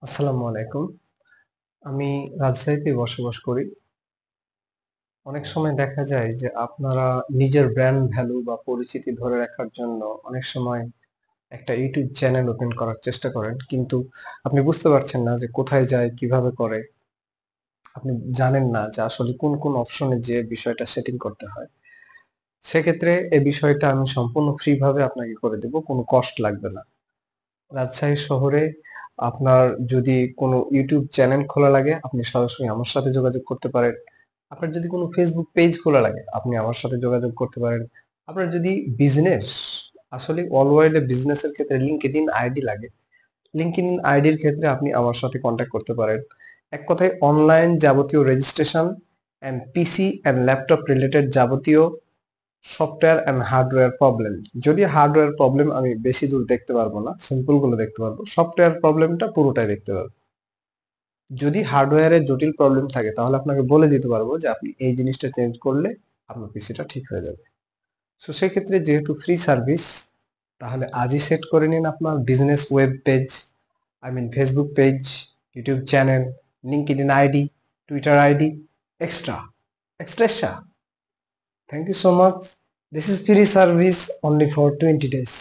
আসসালামু আলাইকুম। আমি রাজশাহীতে বসবাস করি। অনেক সময় দেখা যায় যে আপনারা নিজের ব্র্যান্ড ভ্যালু বা পরিচিতি ধরে রাখার জন্য অনেক সময় একটা ইউটিউব চ্যানেল ওপেন করার চেষ্টা করেন। কিন্তু আপনি বুঝতে পারছেন না যে কোথায় যায়, কিভাবে করে। আপনি জানেন না যে আসলে কোন অপশনে যেয়ে বিষয়টা সেটিং করতে হয়। সেক্ষেত্রে এই বিষয়টা আমি সম্পূর্ণ ফ্রি ভাবে আপনাকে করে দেব। কোনো কস্ট লাগবে না। রাজশাহী শহরে আপনার যদি কোনো ইউটিউব চ্যানেল খোলা লাগে, আপনি সরাসরি আমার সাথে যোগাযোগ করতে পারেন। আপনার যদি কোনো ফেসবুক পেজ খোলা লাগে, আপনি আমার সাথে যোগাযোগ করতে পারেন। আপনার যদি বিজনেস, আসলে অল ওয়ার্ল্ডে বিজনেসের ক্ষেত্রে লিঙ্কডইন আইডি লাগে। লিঙ্কডইন আইডির ক্ষেত্রে আপনি আমার সাথে কন্ট্যাক্ট করতে পারেন। এক কথায় অনলাইন যাবতীয় registration and PC and laptop related যাবতীয় সফটওয়্যার অ্যান্ড হার্ডওয়্যার প্রবলেম। যদি হার্ডওয়্যার প্রবলেম আমি বেশি দূর দেখতে পারবো না, সিম্পল গুলো দেখতে পারবো। সফটওয়্যার প্রবলেমটা পুরোটাই দেখতে পারবো। যদি হার্ডওয়্যারের জটিল প্রবলেম থাকে তাহলে আপনাকে বলে দিতে পারবো যে আপনি এই জিনিসটা চেঞ্জ করলে আপনার পিসিটা ঠিক হয়ে যাবে। সো সেক্ষেত্রে যেহেতু ফ্রি সার্ভিস, তাহলে আজই সেট করে নিন আপনার business web page, Facebook page, YouTube channel, LinkedIn ID, Twitter ID, extra extra. Thank you so much. This is free service only for 20 days.